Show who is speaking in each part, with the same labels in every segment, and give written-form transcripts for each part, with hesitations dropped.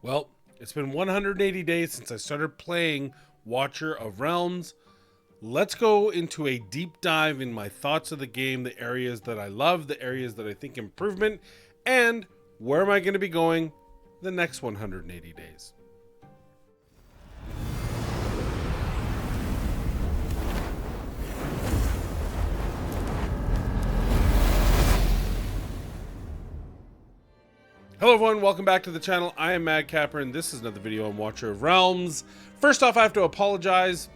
Speaker 1: Well, it's been 180 days since I started playing Watcher of Realms. Let's go into a deep dive in my thoughts of the game, the areas that I love, the areas that I think improvement, and where am I going to be going the next 180 days. Hello everyone, welcome back to the channel. I am Madcapper and this is another video on Watcher of Realms. First off, I have to apologize.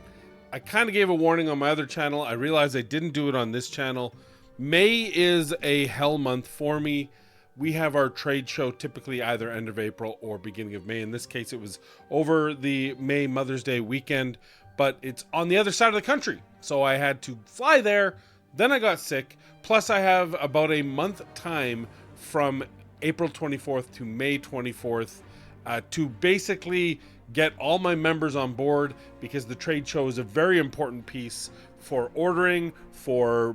Speaker 1: I kind of gave a warning on my other channel. I realized I didn't do it on this channel. May is a hell month for me. We have our trade show typically either end of April or beginning of May. In this case, it was over the May Mother's Day weekend, but it's on the other side of the country. So I had to fly there. Then I got sick. Plus I have about a month time from April 24th to May 24th to basically get all my members on board, because the trade show is a very important piece for ordering, for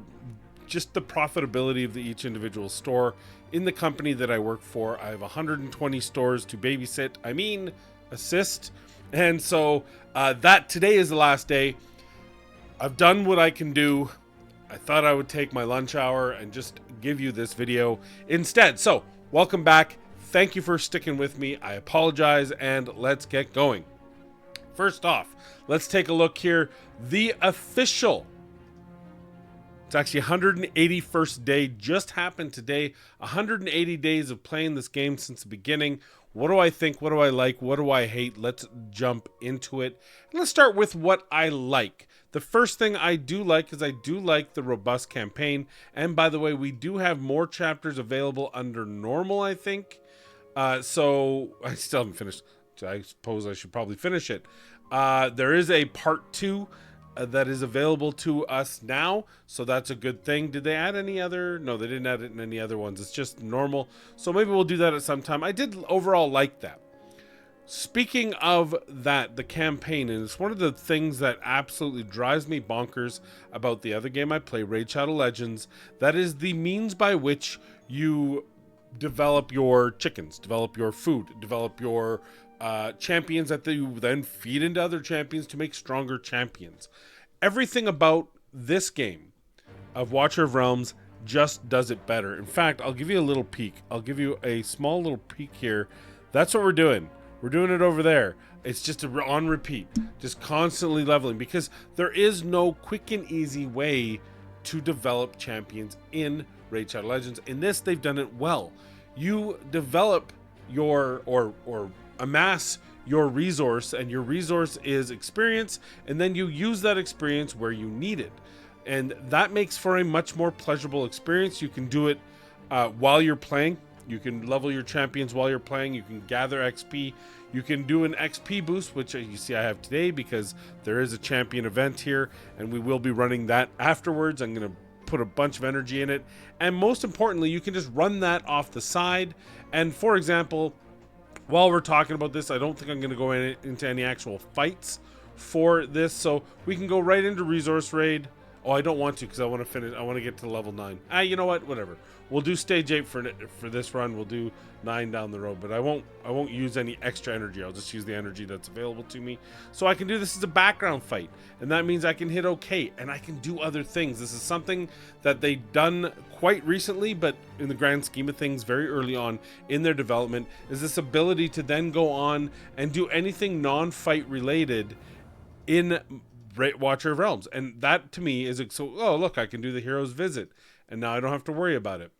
Speaker 1: just the profitability of each individual store. In the company that I work for, I have 120 stores to babysit, assist. And so that today is the last day. I've done what I can do. I thought I would take my lunch hour and just give you this video instead. So welcome back. Thank you for sticking with me. I apologize, and let's get going. First off, let's take a look here. The official, it's actually 181st day, just happened today. 180 days of playing this game since the beginning. What do I think? What do I like? What do I hate? Let's jump into it. And let's start with what I like. The first thing I do like is I do like the robust campaign. And by the way, we do have more chapters available under normal, I think. So I still haven't finished. I suppose I should probably finish it. There is a part 2 that is available to us now, so that's a good thing. Did they add any other? No, they didn't add it in any other ones. It's just normal. So maybe we'll do that at some time. I did overall like that. Speaking of that, the campaign, and it's one of the things that absolutely drives me bonkers about the other game I play, Raid Shadow Legends. That is the means by which you develop your chickens, develop your food, develop your champions that you then feed into other champions to make stronger champions. Everything about this game of Watcher of Realms just does it better. In fact, I'll give you a little peek. I'll give you a small little peek here. That's what we're doing. We're doing it over there. It's just on repeat, just constantly leveling, because there is no quick and easy way to develop champions in Raid Shadow Legends. In this, they've done it well. You develop your or amass your resource, and your resource is experience, and then you use that experience where you need it. And that makes for a much more pleasurable experience. You can do it while you're playing. You can level your champions while you're playing. You can gather XP. You can do an XP boost, which you see I have today because there is a champion event here, and we will be running that afterwards. I'm going to put a bunch of energy in it. And most importantly, you can just run that off the side. And for example, while we're talking about this, I don't think I'm going to go into any actual fights for this. So we can go right into Resource Raid. Oh, I don't want to, because I want to finish. I want to get to level 9. You know what? Whatever. We'll do stage 8 for this run. We'll do 9 down the road, but I won't use any extra energy. I'll just use the energy that's available to me. So I can do this as a background fight, and that means I can hit OK, and I can do other things. This is something that they've done quite recently, but in the grand scheme of things, very early on in their development, is this ability to then go on and do anything non-fight related in Watcher of Realms. And that to me is so, oh look, I can do the hero's visit, and now I don't have to worry about it.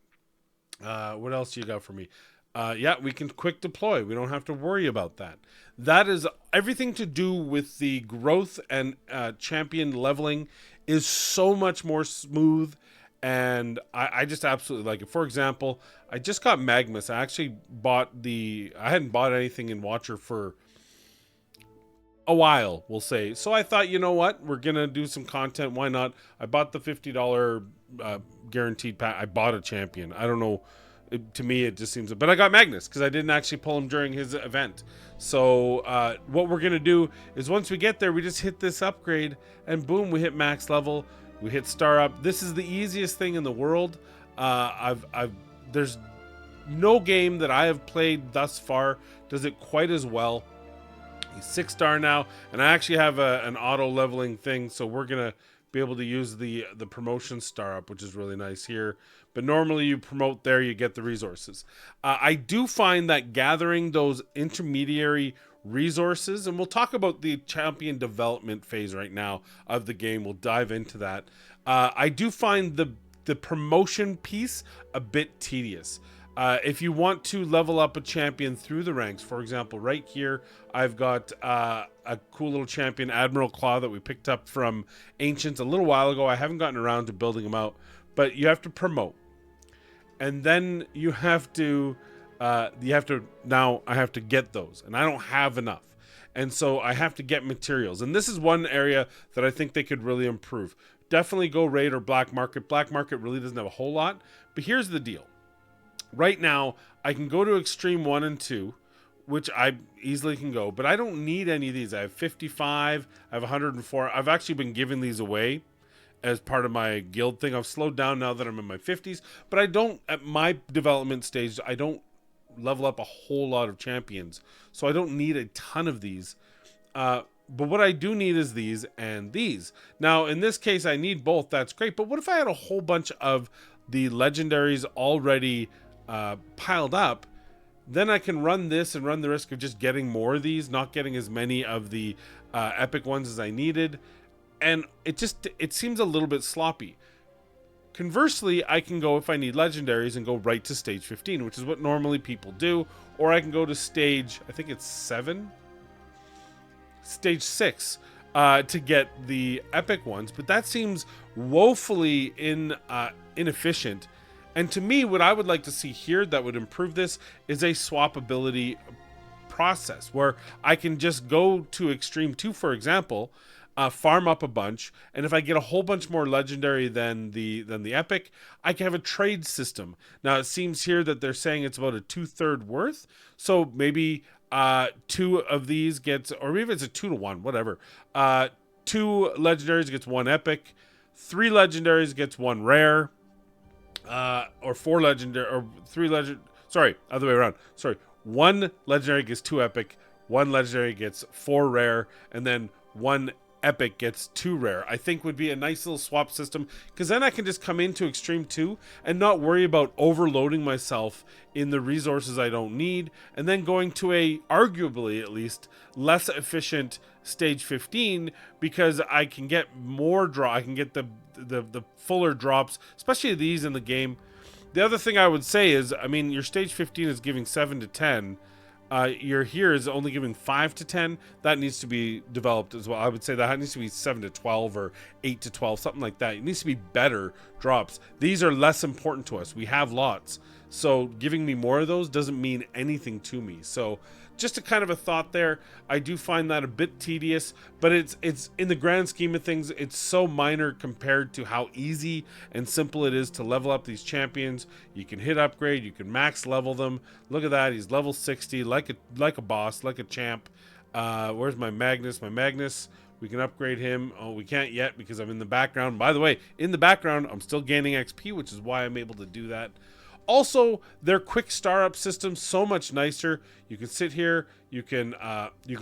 Speaker 1: What else you got for me? Yeah, we can quick deploy. We don't have to worry about that. That is everything to do with the growth, and champion leveling is so much more smooth, and I just absolutely like it. For example, I just got Magnus. I actually I hadn't bought anything in Watcher for a while, we'll say. So I thought, you know what, we're gonna do some content, why not? I bought the $50 guaranteed pack. I bought a champion. I don't know, to me it just seems, but I got Magnus because I didn't actually pull him during his event. So what we're gonna do is once we get there, we just hit this upgrade, and boom, we hit max level, we hit star up. This is the easiest thing in the world. There's no game that I have played thus far does it quite as well. He's 6-star now, and I actually have an auto leveling thing, so we're gonna be able to use the promotion star up, which is really nice here. But normally you promote there, you get the resources. I do find that gathering those intermediary resources, and we'll talk about the champion development phase right now of the game. We'll dive into that. I do find the promotion piece a bit tedious. If you want to level up a champion through the ranks, for example, right here, I've got a cool little champion, Admiral Claw, that we picked up from Ancients a little while ago. I haven't gotten around to building him out, but you have to promote. And then you have to, now I have to get those, and I don't have enough. And so I have to get materials. And this is one area that I think they could really improve. Definitely go raid or black market. Black market really doesn't have a whole lot, but here's the deal. Right now, I can go to Extreme 1 and 2, which I easily can go, but I don't need any of these. I have 55, I have 104. I've actually been giving these away as part of my guild thing. I've slowed down now that I'm in my 50s, but I don't, at my development stage, I don't level up a whole lot of champions, so I don't need a ton of these. But what I do need is these and these. Now, in this case, I need both. That's great, but what if I had a whole bunch of the legendaries already piled up? Then I can run this and run the risk of just getting more of these, not getting as many of the epic ones as I needed, and it seems a little bit sloppy. Conversely, I can go, if I need legendaries, and go right to stage 15, which is what normally people do, or I can go to stage, I think it's 7, stage 6, to get the epic ones, but that seems woefully inefficient. And to me, what I would like to see here that would improve this is a swappability process where I can just go to Extreme 2, for example, farm up a bunch, and if I get a whole bunch more legendary than the epic, I can have a trade system. Now, it seems here that they're saying it's about a 2/3 worth, so maybe 2 of these gets, or maybe it's a 2-to-1, whatever. 2 legendaries gets 1 epic, 3 legendaries gets 1 rare, or 4 legendary, or 3 legend. Sorry, other way around. Sorry, 1 legendary gets 2 epic, 1 legendary gets 4 rare, and then 1 epic gets 2 rare. I think would be a nice little swap system, because then I can just come into Extreme 2 and not worry about overloading myself in the resources I don't need, and then going to a, arguably at least, less efficient stage 15, because I can get more draw. I can get the fuller drops, especially these in the game. The other thing I would say is, I mean, your stage 15 is giving 7 to 10. Your here is only giving 5 to 10. That needs to be developed as well. I would say that needs to be 7 to 12 or 8 to 12, something like that. It needs to be better drops. These are less important to us. We have lots. So giving me more of those doesn't mean anything to me. So just a kind of a thought there. I do find that a bit tedious, but it's in the grand scheme of things, it's so minor compared to how easy and simple it is to level up these champions. You can hit upgrade, you can max level them. Look at that, he's level 60, like a boss, like a champ. Where's my Magnus? My Magnus, we can upgrade him. Oh, we can't yet because I'm in the background. By the way, in the background, I'm still gaining XP, which is why I'm able to do that. Also, their quick star up system, so much nicer. You can sit here, you can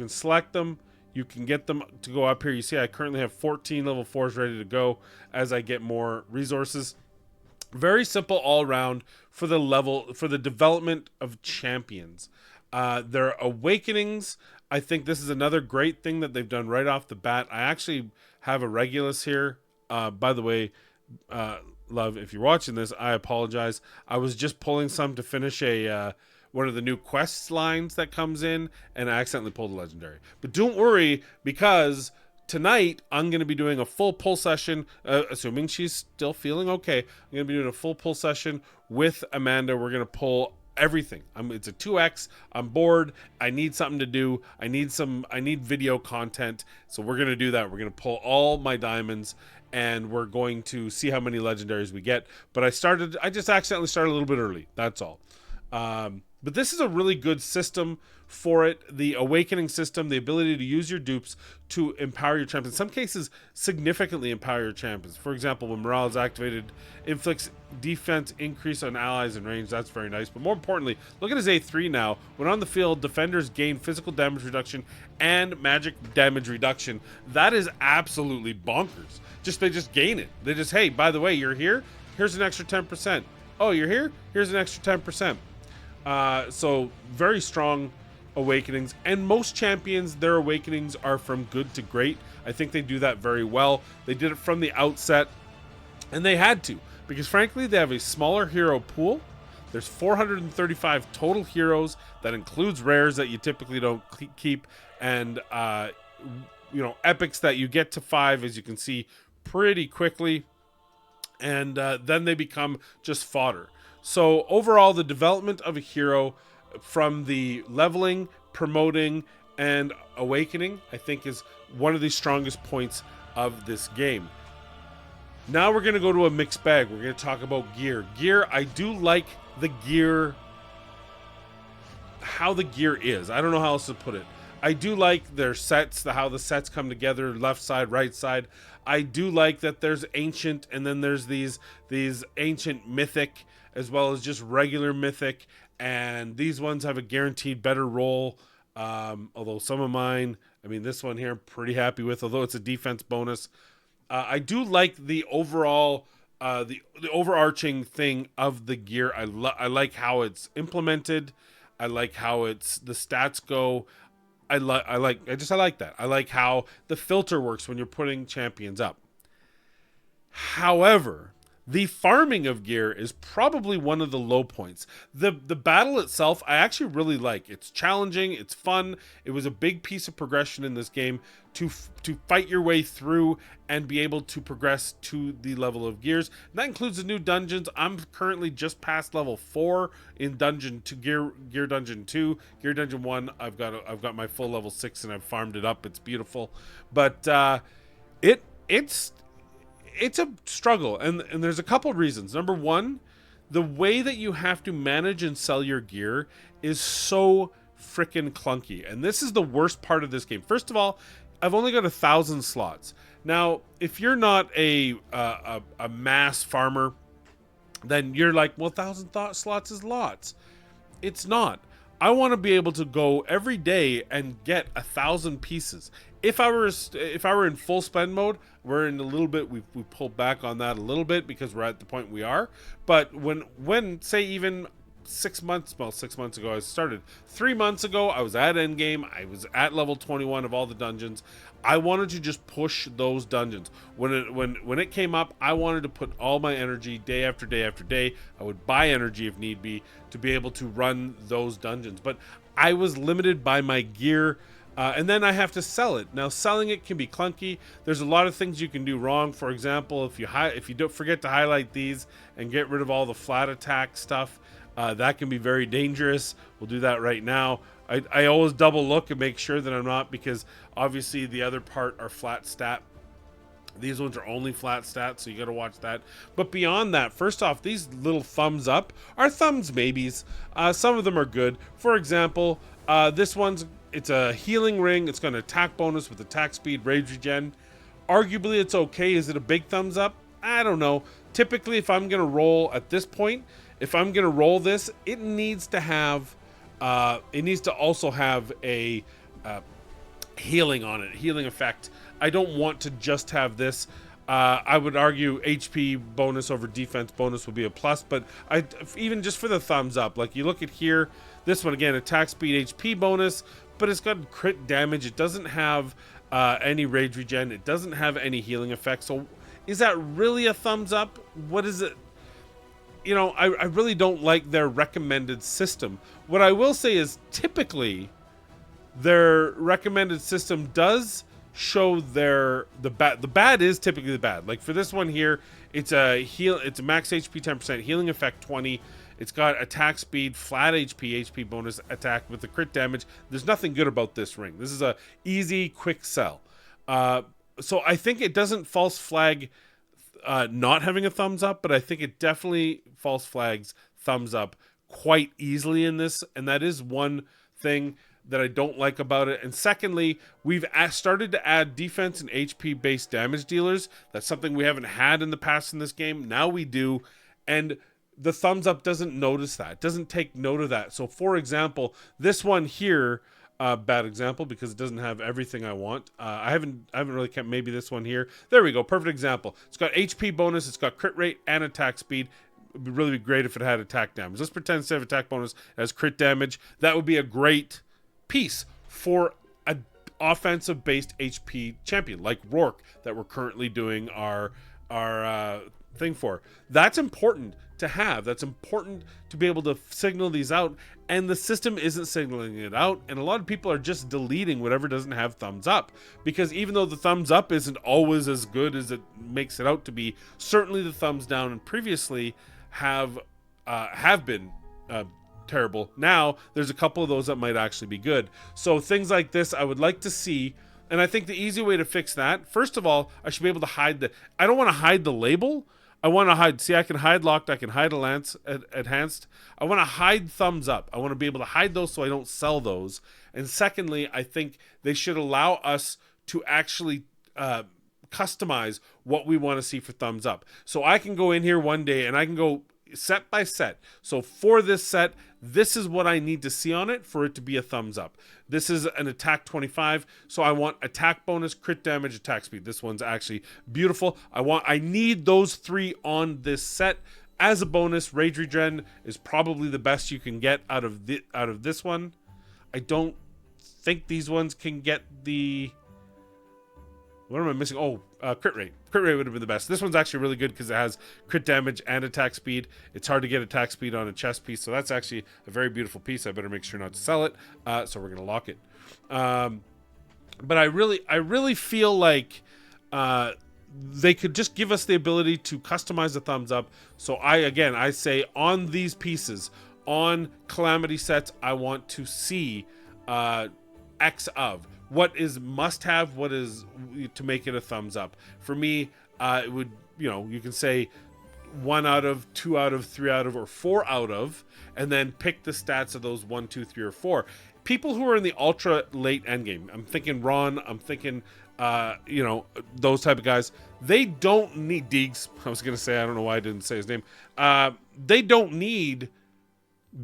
Speaker 1: select them, you can get them to go up here. You see I currently have 14 level 4s ready to go as I get more resources. Very simple all around for the development of champions. Their awakenings, I think this is another great thing that they've done right off the bat. I actually have a Regulus here. By the way, love, if you're watching this, I apologize. I was just pulling some to finish a one of the new quests lines that comes in, and I accidentally pulled a legendary. But don't worry, because tonight I'm going to be doing a full pull session, assuming she's still feeling okay. I'm going to be doing a full pull session with Amanda. We're going to pull everything. It's a 2x. I'm bored. I need something to do. I need video content. So we're going to do that. We're going to pull all my diamonds, and we're going to see how many legendaries we get. But I just accidentally started a little bit early. That's all. But this is a really good system for it. The awakening system, the ability to use your dupes to empower your champions. In some cases, significantly empower your champions. For example, when morale is activated, inflicts defense increase on allies in range. That's very nice. But more importantly, look at his A3 now. When on the field, defenders gain physical damage reduction and magic damage reduction. That is absolutely bonkers. They just gain it. They just, hey, by the way, you're here. Here's an extra 10%. Oh, you're here? Here's an extra 10%. So very strong awakenings, and most champions, their awakenings are from good to great. I think they do that very well. They did it from the outset, and they had to, because frankly, they have a smaller hero pool. There's 435 total heroes. That includes rares that you typically don't keep, and epics that you get to 5, as you can see, pretty quickly, and then they become just fodder. So overall, the development of a hero from the leveling, promoting, and awakening, I think, is one of the strongest points of this game. Now we're going to go to a mixed bag. We're going to talk about gear. I do like the gear, how the gear is. I don't know how else to put it. I do like their sets, how the sets come together, left side, right side. I do like that there's ancient, and then there's these ancient mythic, as well as just regular mythic, and these ones have a guaranteed better roll. Although some of mine, this one here I'm pretty happy with, although it's a defense bonus. I do like the overall, the overarching thing of the gear. I like how it's implemented. I like how the stats go. I like that. I like how the filter works when you're putting champions up. However, the farming of gear is probably one of the low points. The battle itself, I actually really like. It's challenging. It's fun. It was a big piece of progression in this game to fight your way through and be able to progress to the level of gears. And that includes the new dungeons. I'm currently just past level 4 in Dungeon 2, Gear Dungeon 2. Gear Dungeon 1, I've got my full level 6 and I've farmed it up. It's beautiful, but it's a struggle, and there's a couple reasons. Number one, the way that you have to manage and sell your gear is so freaking clunky, and this is the worst part of this game. First of all, I've only got 1,000 slots. Now, if you're not a mass farmer, then you're like, well, 1,000 slots is lots. It's not. I want to be able to go every day and get 1,000 pieces. If I were in full spend mode, we're in a little bit, we pulled back on that a little bit because we're at the point we are. But when say even 6 months ago I started, 3 months ago I was at endgame, I was at level 21 of all the dungeons. I wanted to just push those dungeons. When it came up, I wanted to put all my energy day after day after day. I would buy energy if need be to be able to run those dungeons. But I was limited by my gear, and then I have to sell it. Now, selling it can be clunky. There's a lot of things you can do wrong. For example, if you don't forget to highlight these and get rid of all the flat attack stuff, that can be very dangerous. We'll do that right now. I always double look and make sure that I'm not, because obviously the other part are flat stat. These ones are only flat stats, so you got to watch that. But beyond that, first off, these little thumbs up are thumbs maybes. Some of them are good. For example, this it's a healing ring. It's got an attack bonus with attack speed, rage regen. Arguably, it's okay. Is it a big thumbs up? I don't know. Typically, if I'm going to roll at this point, if I'm going to roll this, it needs to have, it needs to also have a healing on it, healing effect. I don't want to just have this. I would argue HP bonus over defense bonus would be a plus, but even just for the thumbs up, like you look at here, this one again, attack speed, HP bonus, but it's got crit damage. It doesn't have any rage regen. It doesn't have any healing effect. So is that really a thumbs up? What is it? You know, I really don't like their recommended system. What I will say is typically their recommended system does show the bad is typically the bad. Like for this one here, it's a max HP 10%, healing effect 20. It's got attack speed, flat HP bonus attack with the crit damage. There's nothing good about this ring. This is a easy, quick sell. So I think it doesn't false flag not having a thumbs up, but I think it definitely false flags thumbs up quite easily in this, and that is one thing. that I don't like about it. And secondly, we've started to add defense and HP based damage dealers. That's something we haven't had in the past in this game. Now we do. And the thumbs up doesn't notice that, doesn't take note of that. So for example, this one here, bad example because it doesn't have everything I want. I haven't really kept, maybe this one here. There we go, perfect example. It's got HP bonus, it's got crit rate and attack speed. It would really be great if it had attack damage. Let's pretend instead of attack bonus as crit damage. That would be a great piece for an offensive based HP champion like Rourke that we're currently doing our thing for. That's important to have. That's important to be able to signal these out, and the system isn't signaling it out, and a lot of people are just deleting whatever doesn't have thumbs up, because even though the thumbs up isn't always as good as it makes it out to be, certainly the thumbs down and previously have been terrible. Now there's a couple of those that might actually be good. So things like this I would like to see, and I think the easy way to fix that, first of all, I should be able to hide I don't want to hide the label. I want to hide, see, I can hide locked, I can hide enhanced. I want to hide thumbs up. I want to be able to hide those so I don't sell those. And secondly, I think they should allow us to actually customize what we want to see for thumbs up. So I can go in here one day and I can go set by set. So for this set, this is what I need to see on it for it to be a thumbs up. This is an attack 25, so I want attack bonus, crit damage, attack speed. This one's actually beautiful. I need those three on this set. As a bonus, Rage Regen is probably the best you can get out of this one. I don't think these ones can get the... What am I missing? Oh, crit rate. Crit rate would have been the best. This one's actually really good because it has crit damage and attack speed. It's hard to get attack speed on a chest piece, so that's actually a very beautiful piece. I better make sure not to sell it, so we're going to lock it. But I really feel like they could just give us the ability to customize the thumbs up. So I say on these pieces, on Calamity sets, I want to see X of. What is must have, what is to make it a thumbs up. For me, it would, you can say 1 out of, 2 out of, 3 out of, or 4 out of, and then pick the stats of those 1, 2, 3, or 4. People who are in the ultra late endgame, I'm thinking Ron, I'm thinking, those type of guys, they don't need Deegs. I was going to say, I don't know why I didn't say his name. They don't need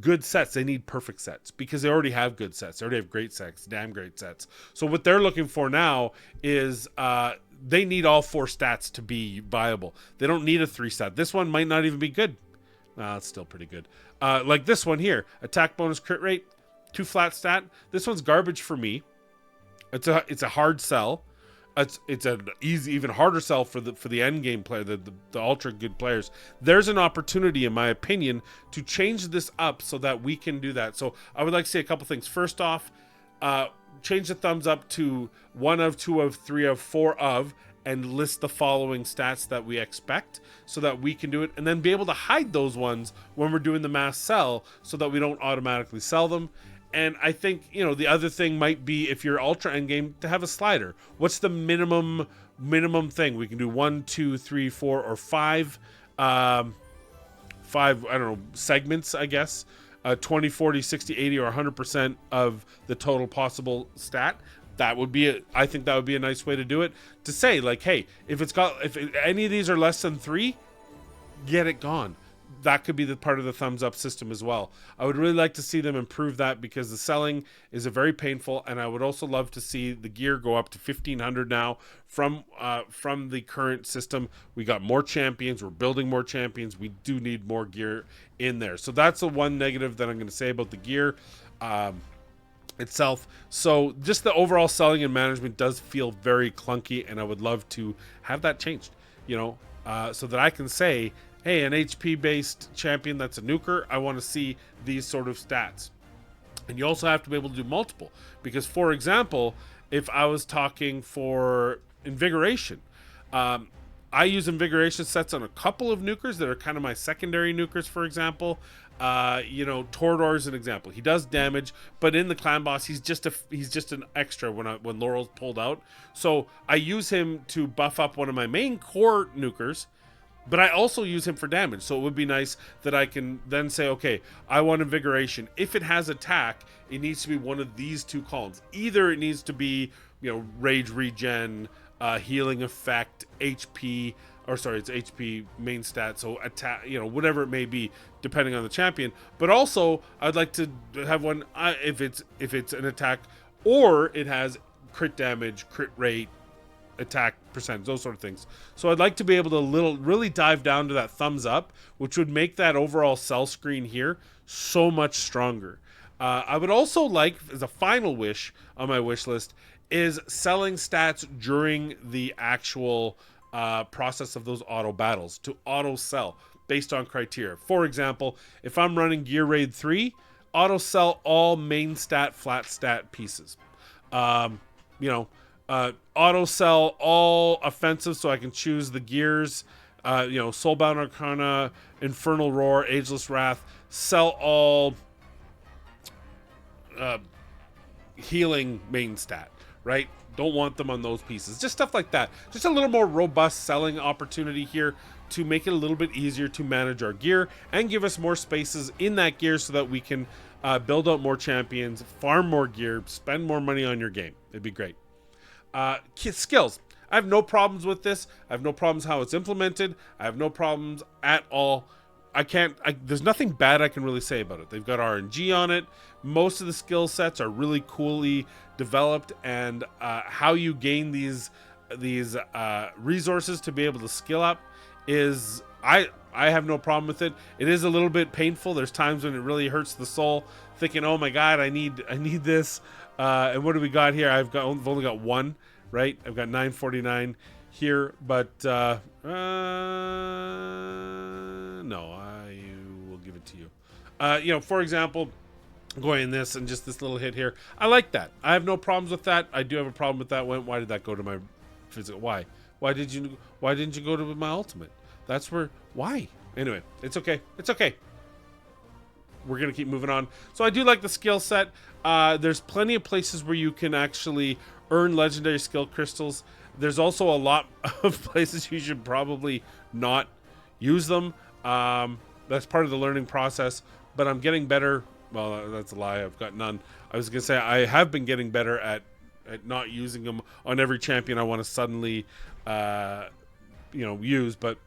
Speaker 1: good sets. They need perfect sets because they already have good sets. They already have great sets, damn great sets. So what they're looking for now is they need all 4 stats to be viable. They don't need a 3 stat. This one might not even be good. It's still pretty good. Like this one here, attack bonus, crit rate, 2 flat stat. This one's garbage for me. It's a hard sell. It's an easy, even harder sell for the end game player, the ultra good players. There's an opportunity, in my opinion, to change this up so that we can do that. So I would like to say a couple things. First off, change the thumbs up to 1 of, 2 of, 3 of, 4 of, and list the following stats that we expect so that we can do it, and then be able to hide those ones when we're doing the mass sell so that we don't automatically sell them. And I think, the other thing might be, if you're ultra endgame, to have a slider. What's the minimum thing? We can do 1, 2, 3, 4, or 5, I don't know, segments, I guess. 20, 40, 60, 80, or 100% of the total possible stat. That would be I think that would be a nice way to do it. To say, like, hey, if any of these are less than 3, get it gone. That could be the part of the thumbs up system as well. I would really like to see them improve that because the selling is very painful, and I would also love to see the gear go up to 1,500 now from the current system. We got more champions. We're building more champions. We do need more gear in there. So that's the one negative that I'm going to say about the gear itself. So just the overall selling and management does feel very clunky, and I would love to have that changed, so that I can say, hey, an HP-based champion that's a nuker, I want to see these sort of stats. And you also have to be able to do multiple. Because, for example, if I was talking for Invigoration, I use Invigoration sets on a couple of nukers that are kind of my secondary nukers, for example. Torador is an example. He does damage, but in the clan boss, he's just an extra when Laurel's pulled out. So I use him to buff up one of my main core nukers, But I also use him for damage, so it would be nice that I can then say, okay, I want Invigoration. If it has attack, it needs to be one of these two columns. Either it needs to be, Rage Regen, Healing Effect, HP, or sorry, it's HP main stat, so attack, whatever it may be, depending on the champion. But also, I'd like to have one if it's an attack, or it has crit damage, crit rate, attack percentage, those sort of things. So I'd like to be able to really dive down to that thumbs up, which would make that overall cell screen here so much stronger. I would also like, as a final wish on my wish list, is selling stats during the actual process of those auto battles, to auto sell based on criteria. For example, if I'm running Gear Raid 3, auto sell all main stat, flat stat pieces. Auto sell all offensive, so I can choose the gears, Soulbound Arcana, Infernal Roar, Ageless Wrath. Sell all healing main stat, right? Don't want them on those pieces. Just stuff like that. Just a little more robust selling opportunity here to make it a little bit easier to manage our gear and give us more spaces in that gear so that we can build out more champions, farm more gear, spend more money on your game. It'd be great. Skills. I have no problems with this. I have no problems how it's implemented. I have no problems at all. There's nothing bad I can really say about it. They've got RNG on it. Most of the skill sets are really coolly developed, and how you gain these resources to be able to skill up is, I have no problem with it. It is a little bit painful. There's times when it really hurts the soul, thinking, oh my god, I need this. And what do we got here? I've only got one, right? I've got 949 here, but no, I will give it to you. For example, going in this and just this little hit here, I like that. I have no problems with that. I do have a problem with that. Why did that go to my physical? Why didn't you go to my ultimate? That's where. Why? Anyway, it's okay. It's okay. We're going to keep moving on. So I do like the skill set. There's plenty of places where you can actually earn legendary skill crystals. There's also a lot of places you should probably not use them. That's part of the learning process, but I'm getting better. Well, that's a lie. I've got none. I was going to say I have been getting better at not using them on every champion I want to suddenly use, but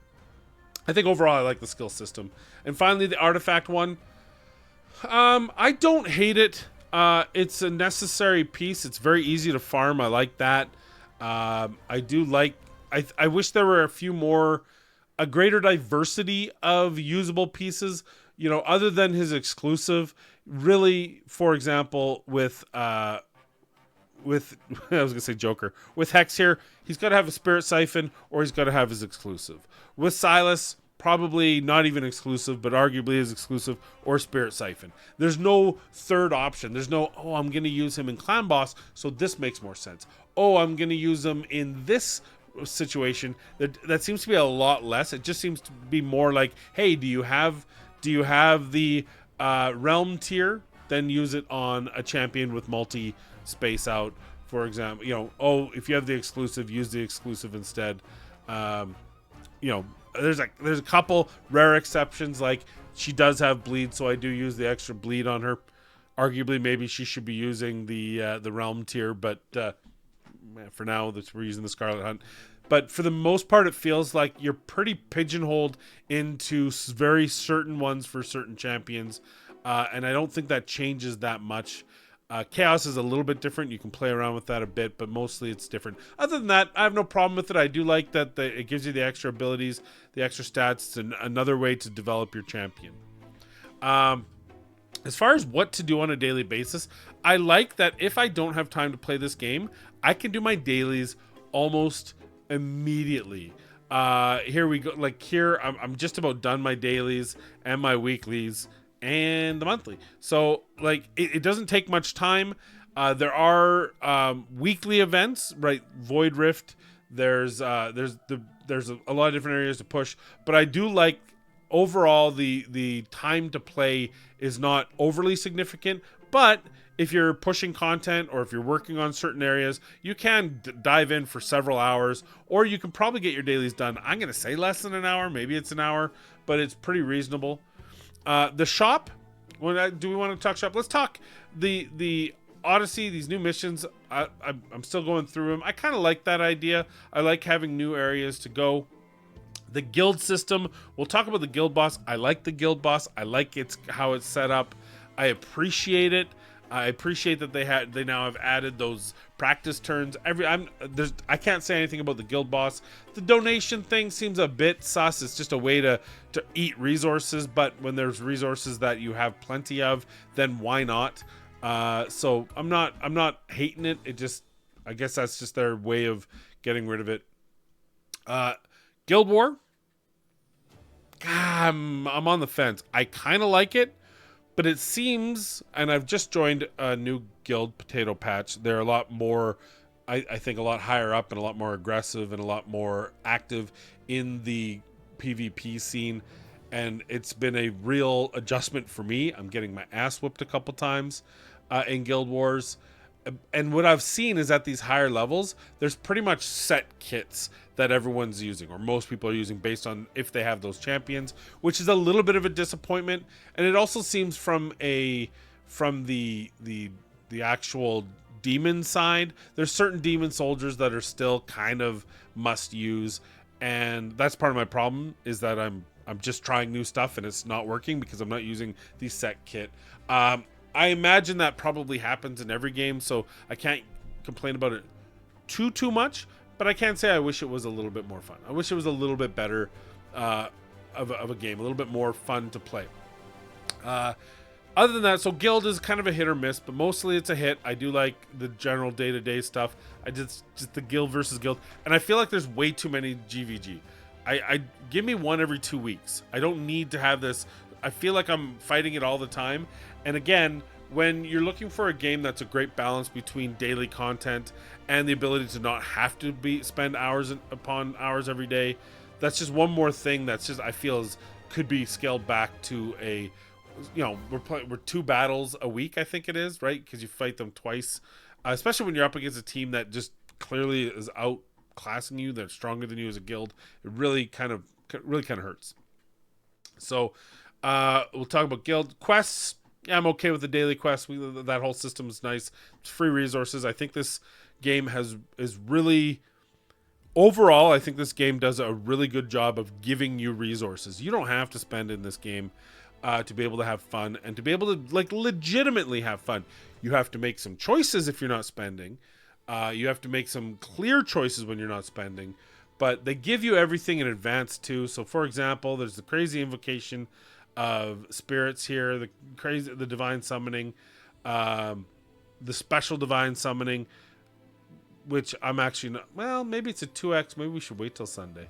Speaker 1: I think overall I like the skill system. And finally, the artifact one. I don't hate it. It's a necessary piece. It's very easy to farm. I like that. I do like. I wish there were a greater diversity of usable pieces. Other than his exclusive. Really, for example, with I was gonna say Joker. With Hex here, he's got to have a Spirit Siphon or he's got to have his exclusive. With Silas, probably not even exclusive, but arguably his exclusive or Spirit Siphon. There's no third option. There's no, I'm going to use him in Clan Boss, so this makes more sense. I'm going to use him in this situation. That seems to be a lot less. It just seems to be more like, hey, do you have the realm tier? Then use it on a champion with multi space out, for example. If you have the exclusive, use the exclusive instead. There's a couple rare exceptions, like she does have bleed, so I do use the extra bleed on her. Arguably, maybe she should be using the realm tier, but for now, we're using the Scarlet Hunt. But for the most part, it feels like you're pretty pigeonholed into very certain ones for certain champions, and I don't think that changes that much. Chaos is a little bit different. You can play around with that a bit, but mostly it's different. Other than that, I have no problem with it. I do like that it gives you the extra abilities, the extra stats. It's another way to develop your champion. As far as what to do on a daily basis, I like that if I don't have time to play this game, I can do my dailies almost immediately. Here we go. Like here, I'm just about done my dailies and my weeklies and the monthly. So like it doesn't take much time. There are weekly events, right? Void Rift. There's a lot of different areas to push, but I do like overall the time to play is not overly significant, but if you're pushing content or if you're working on certain areas, you can dive in for several hours, or you can probably get your dailies done. I'm going to say less than an hour. Maybe it's an hour, but it's pretty reasonable. The shop, do we want to talk shop? Let's talk the Odyssey, these new missions. I'm still going through them. I kind of like that idea. I like having new areas to go. The guild system, we'll talk about the guild boss. I like the guild boss. I like how it's set up. I appreciate it. I appreciate that they now have added those practice turns. I can't say anything about the guild boss. The donation thing seems a bit sus. It's just a way to eat resources, but when there's resources that you have plenty of, then why not? So I'm not hating it. I guess that's just their way of getting rid of it. Guild War. I'm on the fence. I kind of like it, but it seems, and I've just joined a new guild, Potato Patch. They're a lot more, I think, a lot higher up and a lot more aggressive and a lot more active in the PvP scene. And it's been a real adjustment for me. I'm getting my ass whooped a couple times in Guild Wars. And what I've seen is at these higher levels, there's pretty much set kits that everyone's using, or most people are using based on if they have those champions, which is a little bit of a disappointment. And it also seems from the actual demon side, there's certain demon soldiers that are still kind of must use, and that's part of my problem, is that I'm just trying new stuff and it's not working because I'm not using the set kit. I imagine that probably happens in every game, so I can't complain about it too much, but I can say I wish it was a little bit more fun. I wish it was a little bit better of a game, a little bit more fun to play. Other than that, so Guild is kind of a hit or miss, but mostly it's a hit. I do like the general day-to-day stuff. I just the Guild versus Guild, and I feel like there's way too many GVG. I give me one every 2 weeks. I don't need to have this. I feel like I'm fighting it all the time. And again, when you're looking for a game that's a great balance between daily content and the ability to not have to spend hours upon hours every day, that's just one more thing that's just, I feel, could be scaled back to a, we're 2 battles a week, I think it is, right? Because you fight them twice, especially when you're up against a team that just clearly is outclassing you, they're stronger than you as a guild. It really kind of hurts. So we'll talk about guild quests. Yeah, I'm okay with the daily quests. That whole system is nice. It's free resources. I think this game is really, overall, I think this game does a really good job of giving you resources. You don't have to spend in this game to be able to have fun and to be able to legitimately have fun. You have to make some choices if you're not spending. You have to make some clear choices when you're not spending. But they give you everything in advance too. So, for example, there's the crazy invocation of spirits here, the divine summoning, the special divine summoning, which I'm actually not, well, maybe it's a 2x, maybe we should wait till Sunday.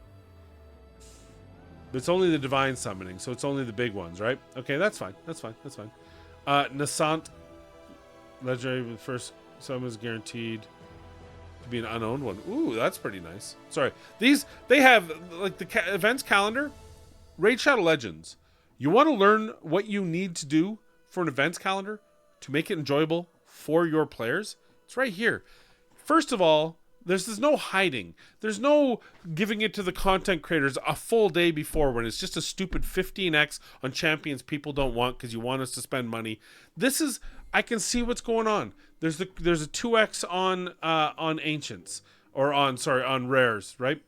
Speaker 1: But it's only the divine summoning, so it's only the big ones, right? Okay, that's fine. Nascent legendary, the first summon is guaranteed to be an unowned one. Ooh, that's pretty nice. Sorry, they have like the events calendar. Raid Shadow Legends. You want to learn what you need to do for an events calendar to make it enjoyable for your players? It's right here. First of all, there's no hiding. There's no giving it to the content creators a full day before when it's just a stupid 15x on champions people don't want because you want us to spend money. I can see what's going on. There's a 2x on ancients, or on rares, right?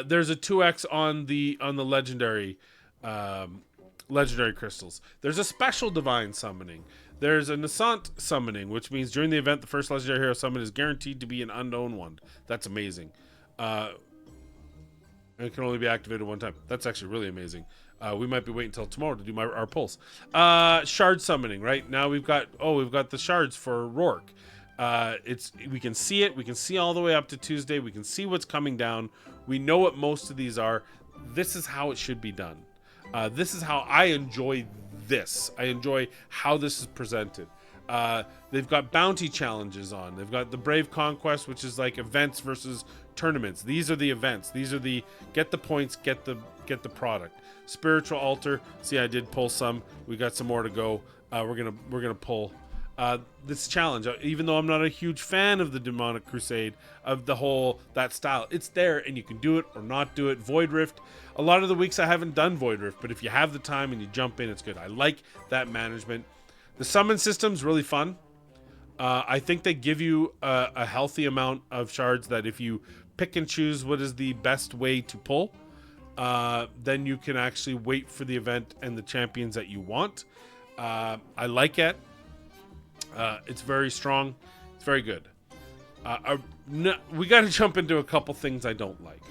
Speaker 1: There's a 2x on the legendary crystals. There's a special divine summoning. There's a Nascent summoning, which means during the event, the first legendary hero summon is guaranteed to be an unknown one. That's amazing. And it can only be activated one time. That's actually really amazing. We might be waiting until tomorrow to do our pulls. Shard summoning, right? Now we've got the shards for Rourke. We can see it. We can see all the way up to Tuesday. We can see what's coming down. We know what most of these are. This is how it should be done. This is how I enjoy this. I enjoy how this is presented. They've got bounty challenges on. They've got the Brave Conquest, which is like events versus tournaments. These are the events. These are the get the points, get the product. Spiritual Altar. See, I did pull some. We got some more to go. We're gonna pull this challenge. Even though I'm not a huge fan of the Demonic Crusade, of the whole that style, it's there and you can do it or not do it. Void Rift, a lot of the weeks I haven't done Void Rift, but if you have the time and you jump in, it's good. I like that management. The summon system's really fun. I think they give you a healthy amount of shards that if you pick and choose what is the best way to pull, then you can actually wait for the event and the champions that you want. I like it. It's very strong. It's very good. We got to jump into a couple things I don't like.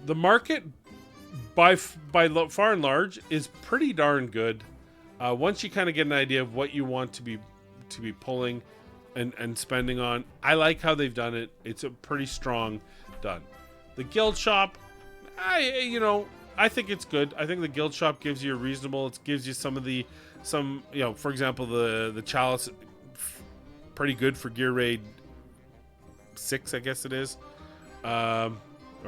Speaker 1: The market, by far and large, is pretty darn good. Once you kind of get an idea of what you want to be pulling and spending on, I like how they've done it. It's a pretty strong done. The guild shop, I think it's good. I think the guild shop gives you a reasonable. It gives you for example, the chalice, pretty good for Gear Raid 6, I guess it is, or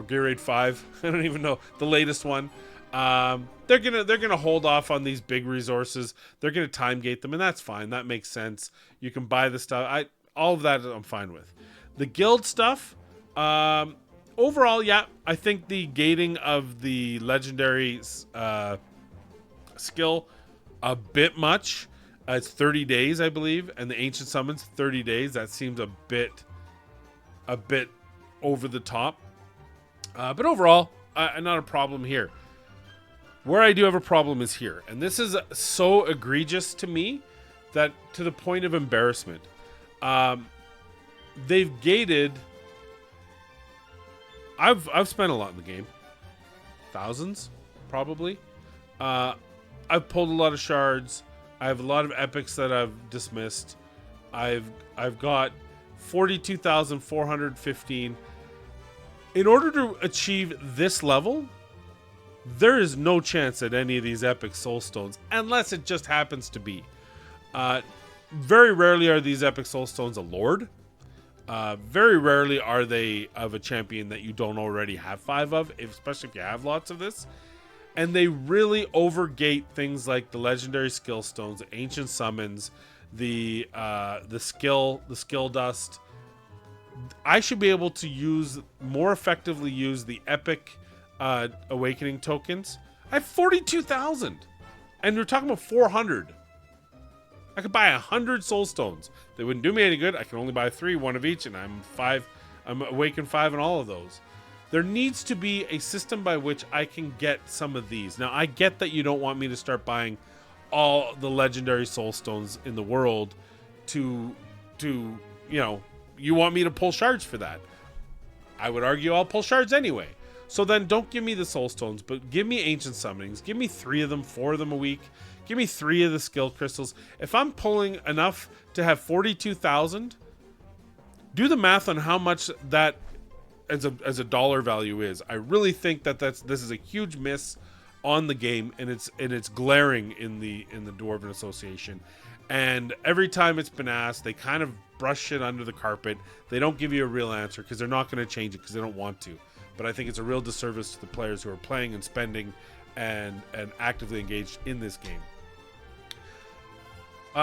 Speaker 1: Gear Raid 5. I don't even know the latest one. They're gonna hold off on these big resources. They're gonna time gate them, and that's fine. That makes sense. You can buy the stuff. All of that I'm fine with. The guild stuff, overall, yeah, I think the gating of the legendary skill a bit much. It's 30 days, I believe, and the ancient summons 30 days. That seems a bit over the top. But overall, not a problem here. Where I do have a problem is here, and this is so egregious to me that to the point of embarrassment. They've gated. I've spent a lot in the game, thousands, probably. I've pulled a lot of shards. I have a lot of epics that I've dismissed. I've got 42,415. In order to achieve this level, there is no chance at any of these epic soul stones, unless it just happens to be. Very rarely are these epic soul stones a lord. Very rarely are they of a champion that you don't already have 5 of, especially if you have lots of this. And they really overgate things like the legendary skill stones, the ancient summons, the skill dust. I should be able to more effectively use the epic awakening tokens. I have 42,000, and we're talking about 400. I could buy 100 soul stones. They wouldn't do me any good. I can only buy 3, 1 of each, and I'm awakened 5 in all of those. There needs to be a system by which I can get some of these. Now, I get that you don't want me to start buying all the legendary soul stones in the world you want me to pull shards for that. I would argue I'll pull shards anyway. So then don't give me the soul stones, but give me ancient summonings. Give me 3 of them, 4 of them a week. Give me 3 of the skill crystals. If I'm pulling enough to have 42,000, do the math on how much that as a dollar value is. I really think that this is a huge miss on the game, and it's glaring in the Dwarven Association. And every time it's been asked, they kind of brush it under the carpet. They don't give you a real answer because they're not going to change it because they don't want to. But I think it's a real disservice to the players who are playing and spending and actively engaged in this game.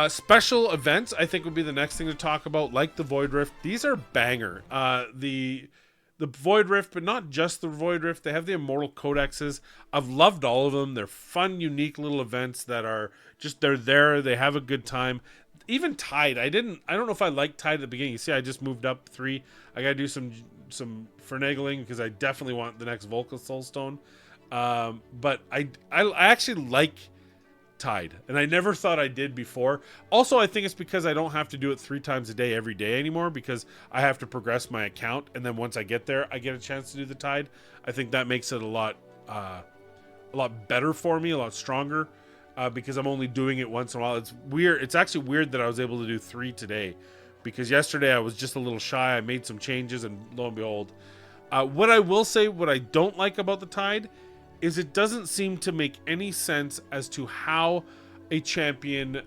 Speaker 1: Special events, I think, would be the next thing to talk about, like the Void Rift. These are banger. The Void Rift, but not just the Void Rift. They have the Immortal Codexes. I've loved all of them. They're fun, unique little events that are just, they're there. They have a good time. Even Tide. I don't know if I liked Tide at the beginning. You see, I just moved up 3. I got to do some finagling because I definitely want the next Volca Soulstone. But I actually like Tide, and I never thought I did before. Also, I think it's because I don't have to do it 3 times a day every day anymore, because I have to progress my account, and then once I get there, I get a chance to do the Tide. I think that makes it a lot better for me, a lot stronger, because I'm only doing it once in a while. It's weird. It's actually weird that I was able to do 3 today, because yesterday I was just a little shy. I made some changes, and lo and behold. What I will say, what I don't like about the Tide is it doesn't seem to make any sense as to how a champion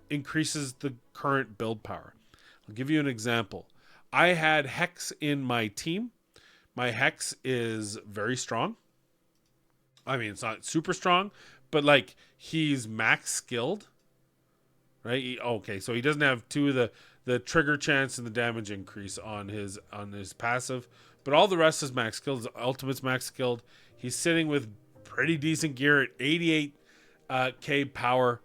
Speaker 1: increases the current build power. I'll give you an example. I had Hex in my team. My Hex is very strong. I mean, it's not super strong, but like, he's max skilled. right? Okay, so he doesn't have two of the trigger chance and the damage increase on his passive, but all the rest is max skilled. His ultimate's max skilled. He's sitting with pretty decent gear at 88k power,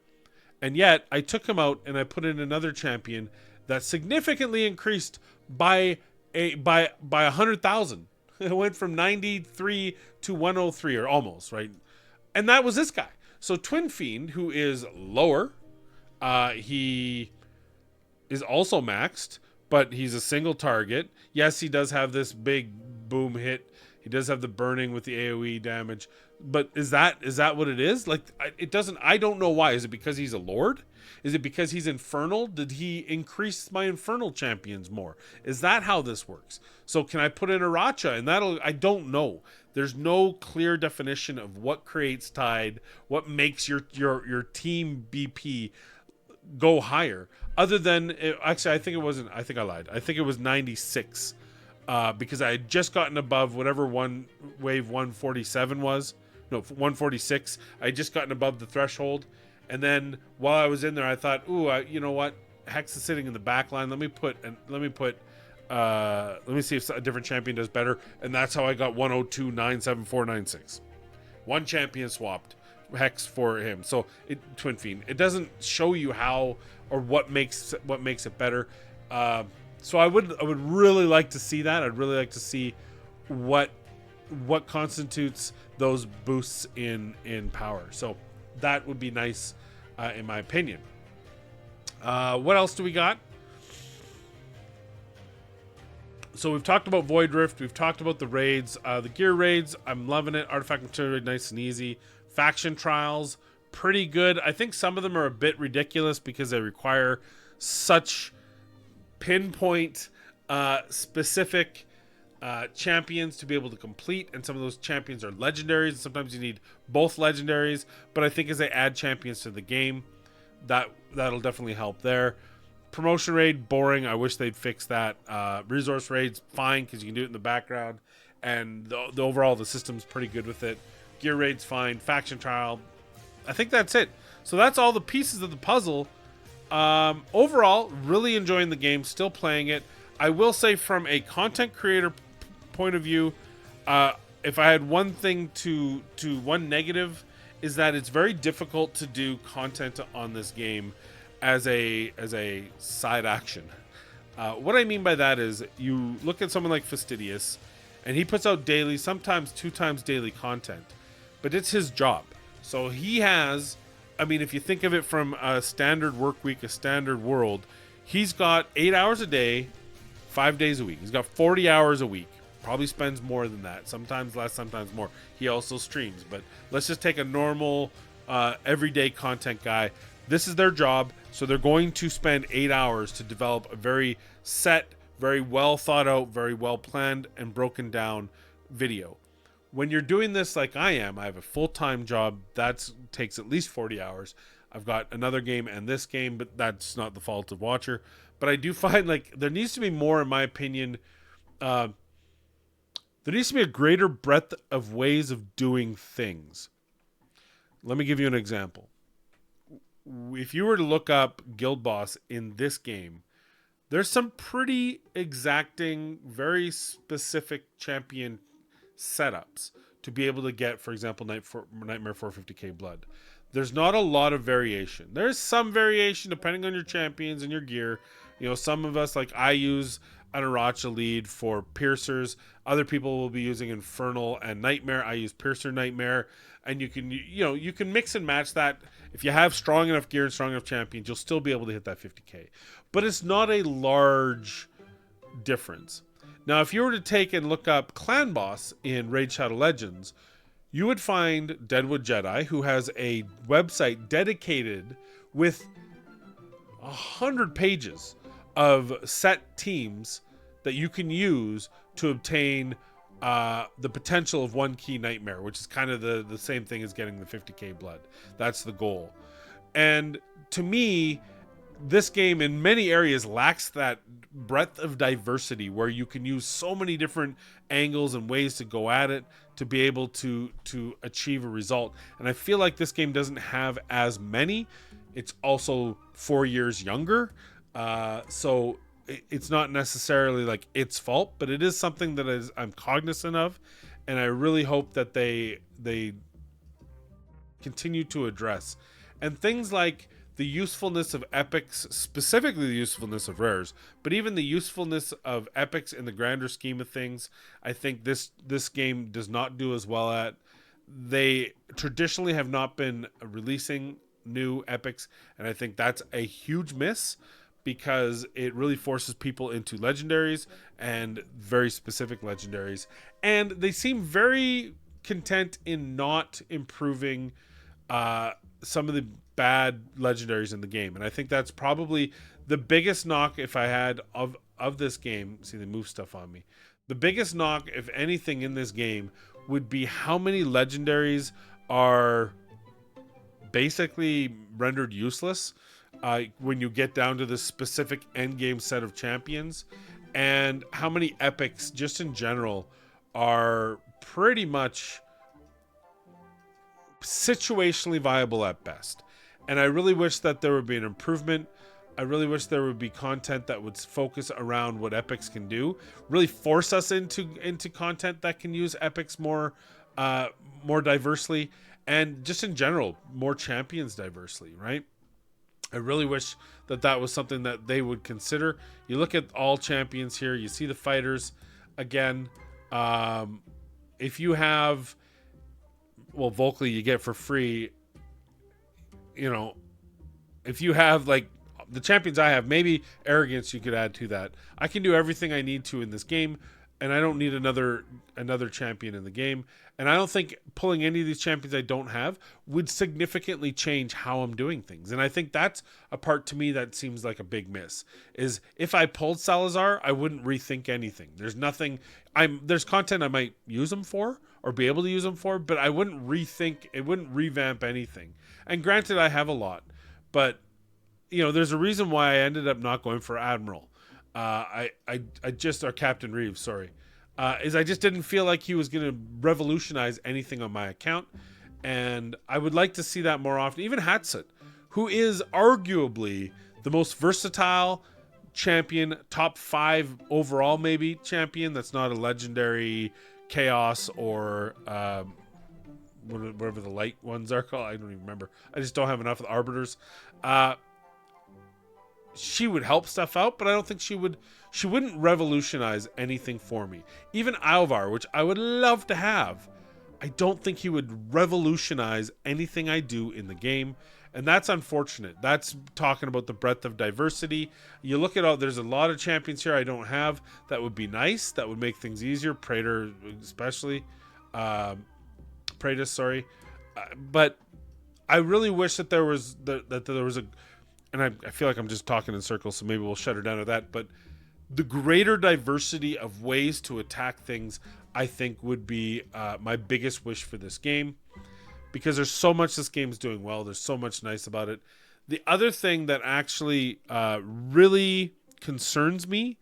Speaker 1: and yet I took him out and I put in another champion that significantly increased by 100,000. It went from 93 to 103, or almost, right? And that was this guy. So Twin Fiend, who is lower, he is also maxed, but he's a single target. Yes, he does have this big boom hit. He does have the burning with the AoE damage. But is that what it is? Like, it doesn't. I don't know why. Is it because he's a lord? Is it because he's infernal? Did he increase my infernal champions more? Is that how this works? So can I put in Aracha and that'll? I don't know. There's no clear definition of what creates tide, what makes your team BP go higher, other than actually I think it wasn't. I think I lied. I think it was 96, because I had just gotten above whatever one wave 147 was. No, 146. I had just gotten above the threshold, and then while I was in there, I thought, ooh, you know what? Hex is sitting in the back line. Let me see if a different champion does better, and that's how I got 102,97496. One champion swapped Hex for him. So Twin Fiend. It doesn't show you how or what makes it better. So I would really like to see that. I'd really like to see what constitutes those boosts in power. So that would be nice, in my opinion. What else do we got? So we've talked about Void Rift. We've talked about the raids. The gear raids, I'm loving it. Artifact material raid, nice and easy. Faction trials, pretty good. I think some of them are a bit ridiculous because they require such pinpoint, specific champions to be able to complete, and some of those champions are legendaries. Sometimes you need both legendaries, but I think as they add champions to the game, that'll definitely help there. Promotion raid, boring. I wish they'd fix that. Resource raids, fine, because you can do it in the background, and the overall the system's pretty good with it. Gear raid's fine. Faction trial, I think that's it. So that's all the pieces of the puzzle. Overall, really enjoying the game, still playing it. I will say, from a content creator point of view, if I had one thing one negative, is that it's very difficult to do content on this game as a side action. What I mean by that is, you look at someone like Fastidious, and he puts out daily, sometimes 2 times daily content, but it's his job. So he has, I mean, if you think of it from a standard work week, a standard world, he's got 8 hours a day, 5 days a week. He's got 40 hours a week. Probably spends more than that. Sometimes less, sometimes more. He also streams. But let's just take a normal, everyday content guy. This is their job. So they're going to spend 8 hours to develop a very set, very well thought out, very well planned and broken down video. When you're doing this like I am, I have a full-time job that takes at least 40 hours. I've got another game and this game, but that's not the fault of Watcher. But I do find, like, there needs to be more, in my opinion. There needs to be a greater breadth of ways of doing things. Let me give you an example. If you were to look up Guild Boss in this game, there's some pretty exacting, very specific champion setups to be able to get, for example, Nightmare 450k blood. There's not a lot of variation. There's some variation depending on your champions and your gear. You know, some of us, like I use an Aracha lead for piercers. Other people will be using Infernal and Nightmare. I use Piercer Nightmare, and you can mix and match that. If you have strong enough gear and strong enough champions, you'll still be able to hit that 50k. But it's not a large difference. Now, if you were to take and look up Clan Boss in Raid Shadow Legends, you would find Deadwood Jedi, who has a website dedicated with 100 pages of set teams that you can use to obtain the potential of 1 key Nightmare, which is kind of the same thing as getting the 50k blood. That's the goal. And to me, this game in many areas lacks that breadth of diversity where you can use so many different angles and ways to go at it to be able to achieve a result. And I feel like this game doesn't have as many. it's also 4 years younger. So it's not necessarily like its fault, but it is something that I'm cognizant of, and I really hope that they continue to address. And things like the usefulness of epics, specifically the usefulness of rares, but even the usefulness of epics in the grander scheme of things, I think this game does not do as well at. They traditionally have not been releasing new epics, and I think that's a huge miss because it really forces people into legendaries and very specific legendaries, and they seem very content in not improving some of the bad legendaries in the game. And I think that's probably the biggest knock if I had of this game. See, they move stuff on me. The biggest knock, if anything, in this game would be how many legendaries are basically rendered useless when you get down to the specific end game set of champions, and how many epics just in general are pretty much situationally viable at best. And I really wish that there would be an improvement. I really wish there would be content that would focus around what epics can do, really force us into content that can use epics more diversely, and just in general more champions diversely, right? I really wish that was something that they would consider. You look at all champions here, you see the fighters again. If you have, well, vocally you get for free, you know, if you have like the champions I have, maybe arrogance you could add to that. I can do everything I need to in this game, and I don't need another champion in the game. And I don't think pulling any of these champions I don't have would significantly change how I'm doing things. And I think that's a part to me that seems like a big miss, is if I pulled Salazar, I wouldn't rethink anything. There's nothing, there's content I might use them for or be able to use them for, but I wouldn't rethink, it wouldn't revamp anything. And granted, I have a lot, but you know, there's a reason why I ended up not going for Admiral. I just, or Captain Reeves, sorry. Is I just didn't feel like he was going to revolutionize anything on my account. And I would like to see that more often. Even Hatset, who is arguably the most versatile champion, top 5 overall maybe champion that's not a legendary chaos or whatever the light ones are called. I don't even remember. I just don't have enough of the arbiters. She would help stuff out, but I don't think she wouldn't revolutionize anything for me. Even Alvar, which I would love to have, I don't think he would revolutionize anything I do in the game. And that's unfortunate. That's talking about the breadth of diversity. You look at all, there's a lot of champions here I don't have that would be nice, that would make things easier. Praetor especially. Praetus, sorry. But I really wish that there was a, and I feel like I'm just talking in circles, so maybe we'll shut her down to that. But the greater diversity of ways to attack things, I think, would be my biggest wish for this game. Because there's so much this game's doing well. There's so much nice about it. The other thing that actually really concerns me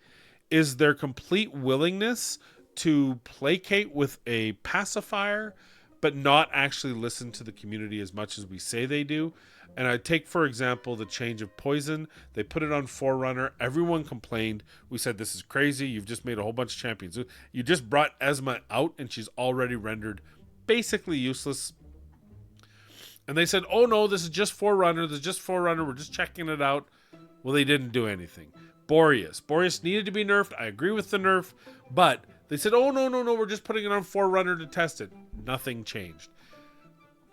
Speaker 1: is their complete willingness to placate with a pacifier, but not actually listen to the community as much as we say they do. And I take, for example, the change of poison. They put it on Forerunner. Everyone complained. We said, this is crazy. You've just made a whole bunch of champions. You just brought Esma out, and she's already rendered basically useless. And they said, oh, no, this is just Forerunner. This is just Forerunner. We're just checking it out. Well, they didn't do anything. Boreas needed to be nerfed. I agree with the nerf. But they said, oh, no, we're just putting it on Forerunner to test it. Nothing changed.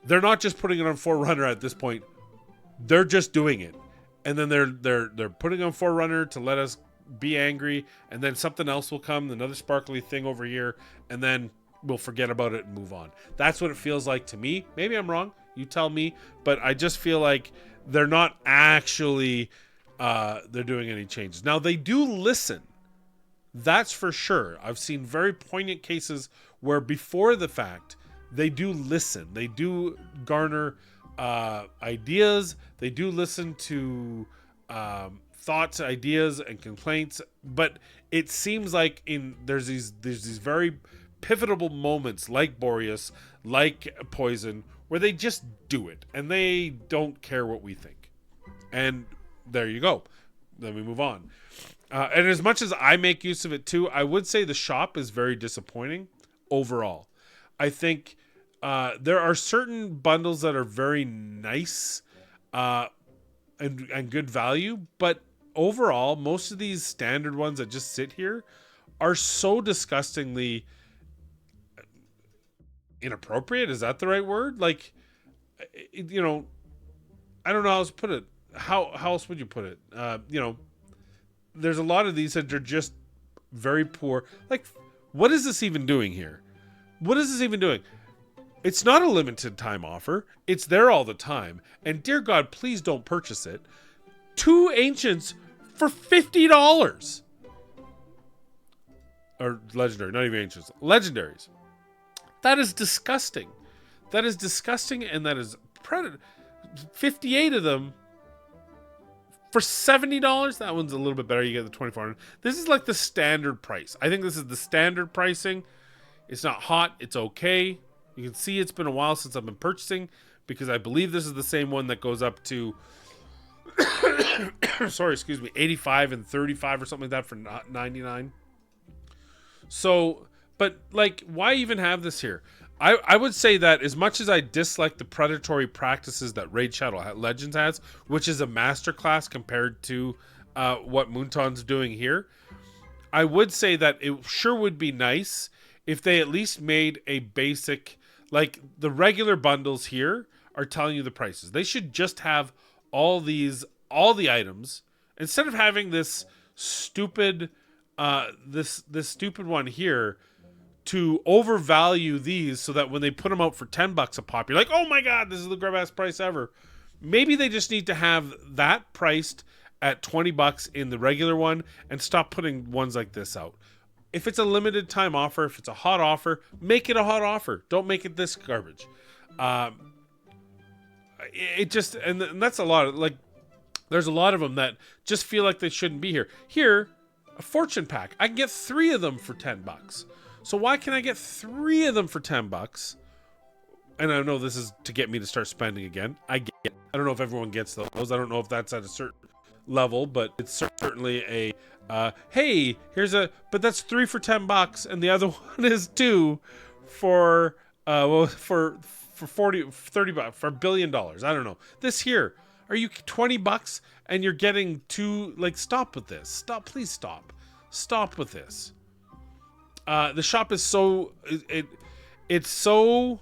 Speaker 1: They're not just putting it on Forerunner at this point. They're just doing it, and then they're putting on Forerunner to let us be angry, and then something else will come, another sparkly thing over here, and then we'll forget about it and move on. That's what it feels like to me. Maybe I'm wrong. You tell me. But I just feel like they're not actually they're doing any changes. Now they do listen. That's for sure. I've seen very poignant cases where before the fact they do listen. They do garner ideas. They do listen to thoughts, ideas, and complaints. But it seems like there's these very pivotal moments like Boreas, like Poison, where they just do it and they don't care what we think. And there you go. Then we move on. And as much as I make use of it too, I would say the shop is very disappointing overall. I think there are certain bundles that are very nice and good value, but overall, most of these standard ones that just sit here are so disgustingly inappropriate. Is that the right word? Like, you know, I don't know how else to put it. How else would you put it? There's a lot of these that are just very poor. Like, what is this even doing here? What is this even doing? It's not a limited time offer. It's there all the time. And dear God, please don't purchase it. 2 ancients for $50. Or legendary, not even ancients. Legendaries. That is disgusting. That is disgusting, and that is predator. 58 of them for $70. That one's a little bit better. You get the 2400. This is like the standard price. I think this is the standard pricing. It's not hot. It's okay. You can see it's been a while since I've been purchasing, because I believe this is the same one that goes up to sorry, excuse me, 85 and 35 or something like that for 99. So, but like, why even have this here? I would say that as much as I dislike the predatory practices that Raid Shadow Legends has, which is a masterclass compared to what Moonton's doing here, I would say that it sure would be nice if they at least made a basic, like the regular bundles here are telling you the prices. They should just have all the items, instead of having this stupid this stupid one here to overvalue these, so that when they put them out for $10 a pop, you're like, oh my God, this is the grab-ass price ever. Maybe they just need to have that priced at $20 in the regular one and stop putting ones like this out. If it's a limited time offer, if it's a hot offer, make it a hot offer. Don't make it this garbage. It just, and that's a lot of, like, there's a lot of them that just feel like they shouldn't be here. Here, a fortune pack, I can get 3 of them for $10. So why can I get 3 of them for $10? And I know this is to get me to start spending again. I don't know if everyone gets those. I don't know if that's at a certain level, but it's certainly a hey, but that's 3 for $10, and the other one is 2 for for 40, $30 for $1 billion. I don't know. This here, are you $20 and you're getting 2? Like, stop with this. Please stop with this. The shop is so it's so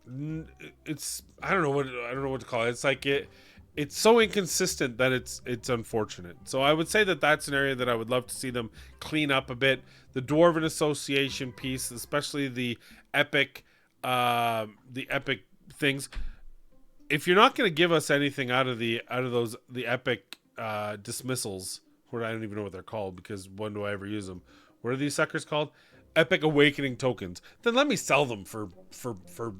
Speaker 1: I don't know what to call it. It's like it's so inconsistent that it's unfortunate. So I would say that that's an area that I would love to see them clean up a bit. The Dwarven Association piece, especially the epic things. If you're not going to give us anything out of the epic dismissals, I don't even know what they're called, because when do I ever use them? What are these suckers called? Epic Awakening tokens. Then let me sell them for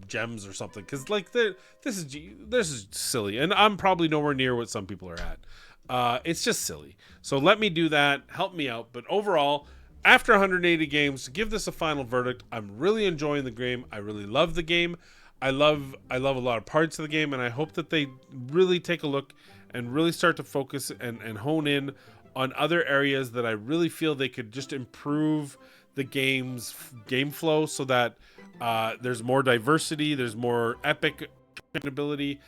Speaker 1: gems or something, because like this is silly, and I'm probably nowhere near what some people are at. It's just silly. So let me do that. Help me out. But overall, after 180 games, to give this a final verdict, I'm really enjoying the game. I really love the game. I love a lot of parts of the game, and I hope that they really take a look and really start to focus and hone in on other areas that I really feel they could just improve the game flow, so that there's more diversity, there's more epic ability,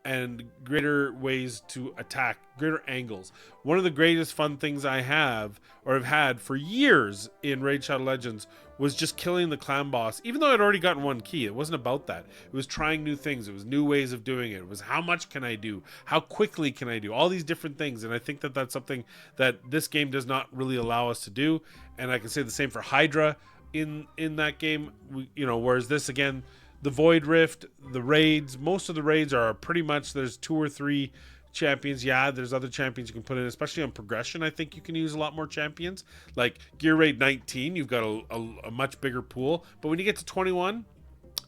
Speaker 1: and greater ways to attack, greater angles. One of the greatest fun things I have had for years in Raid Shadow Legends was just killing the clan boss. Even though I'd already gotten 1 key, it wasn't about that. It was trying new things. It was new ways of doing it. It was how much can I do? How quickly can I do? All these different things. And I think that that's something that this game does not really allow us to do. And I can say the same for Hydra in that game. Whereas this, again, the Void Rift, the raids, most of the raids are pretty much, there's 2 or 3 champions. Yeah, there's other champions you can put in, especially on progression. I think you can use a lot more champions. Like Gear Raid 19, you've got a much bigger pool. But when you get to 21,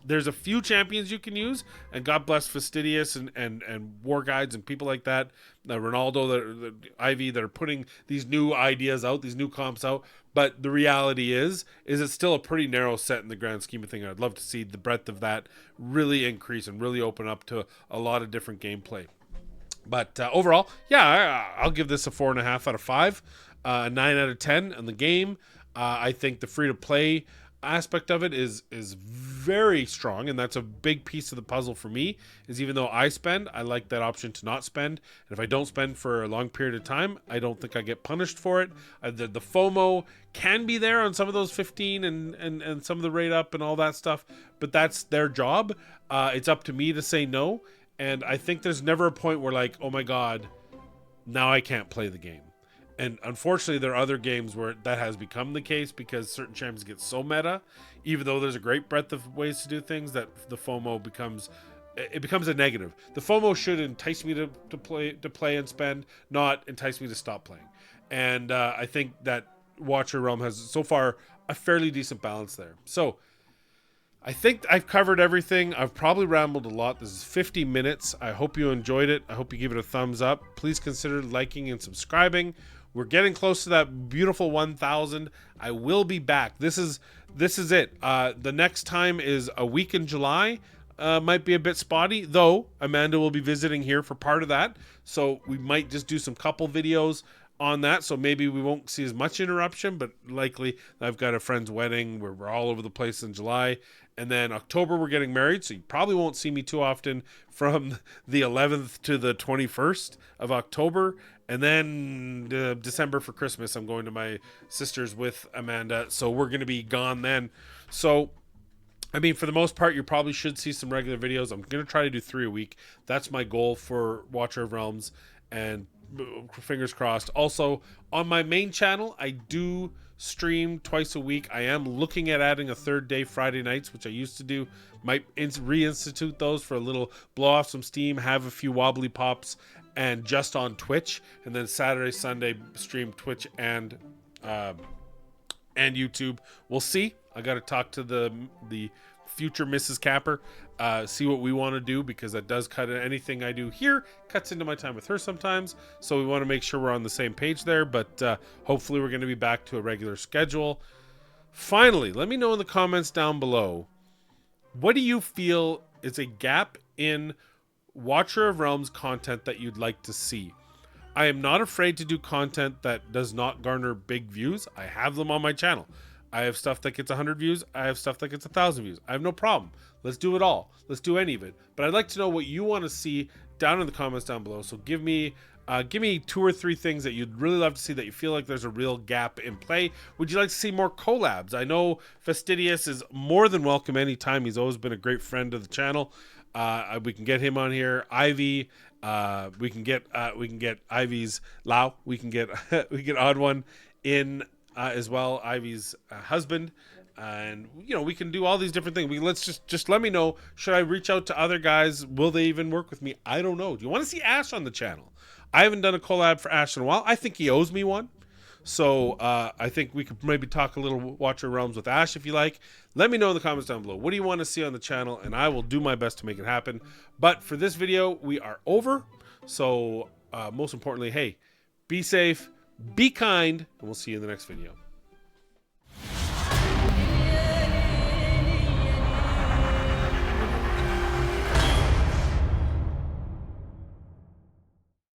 Speaker 1: there's a few champions you can use, and God bless Fastidious and War Guides and people like that, Ronaldo, the Ivy, that are putting these new ideas out, these new comps out. But the reality is it's still a pretty narrow set in the grand scheme of things. I'd love to see the breadth of that really increase and really open up to a lot of different gameplay. But overall, yeah, I'll give this a 4.5 out of 5, a 9 out of 10 on the game. I think the free-to-play aspect of it is very strong, and that's a big piece of the puzzle for me. Is even though I spend, I like that option to not spend, and if I don't spend for a long period of time, I don't think I get punished for it. The FOMO can be there on some of those 15 and some of the rate up and all that stuff, but that's their job. It's up to me to say no. And I think there's never a point where like, oh my God, now I can't play the game. And unfortunately, there are other games where that has become the case because certain champions get so meta, even though there's a great breadth of ways to do things, that the FOMO becomes a negative. The FOMO should entice me to play and spend, not entice me to stop playing. And I think that Watcher Realm has so far a fairly decent balance there. So I think I've covered everything. I've probably rambled a lot. This is 50 minutes. I hope you enjoyed it. I hope you give it a thumbs up. Please consider liking and subscribing. We're getting close to that beautiful 1,000. I will be back. This is it. The next time is a week in July. Might be a bit spotty, though Amanda will be visiting here for part of that. So we might just do some couple videos on that, so maybe we won't see as much interruption, but likely I've got a friend's wedding where we're all over the place in July, and then October we're getting married, so you probably won't see me too often from the 11th to the 21st of October, and then December for Christmas I'm going to my sister's with Amanda, so we're going to be gone then. So I mean, for the most part, you probably should see some regular videos. I'm going to try to do 3 a week. That's my goal for Watcher of Realms, and fingers crossed. Also, on my main channel, I do stream twice a week. I am looking at adding a third day Friday nights, which I used to do. Might reinstitute those for a little blow off some steam, have a few wobbly pops, and just on Twitch. And then Saturday, Sunday, stream Twitch and YouTube. We'll see. I got to talk to the future Mrs. Capper, see what we want to do, because that does cut anything I do here cuts into my time with her sometimes, so we want to make sure we're on the same page there. But hopefully we're going to be back to a regular schedule. Finally, let me know in the comments down below, what do you feel is a gap in Watcher of Realms content that you'd like to see? I am not afraid to do content that does not garner big views. I have them on my channel. I have stuff that gets 100 views. I have stuff that gets 1,000 views. I have no problem. Let's do it all. Let's do any of it. But I'd like to know what you want to see down in the comments down below. So give me 2 or 3 things that you'd really love to see, that you feel like there's a real gap in play. Would you like to see more collabs? I know Fastidious is more than welcome anytime. He's always been a great friend of the channel. We can get him on here. Ivy. We can get Ivy's Lau. We can get Odd One in as well, Ivy's husband, and we can do all these different things. Let's just let me know. Should I reach out to other guys? Will they even work with me? I don't know. Do you want to see Ash on the channel? I haven't done a collab for Ash in a while. I think he owes me one. So I think we could maybe talk a little Watcher Realms with Ash if you like. Let me know in the comments down below. What do you want to see on the channel? And I will do my best to make it happen. But for this video, we are over. So most importantly, hey, be safe, be kind, and we'll see you in the next video.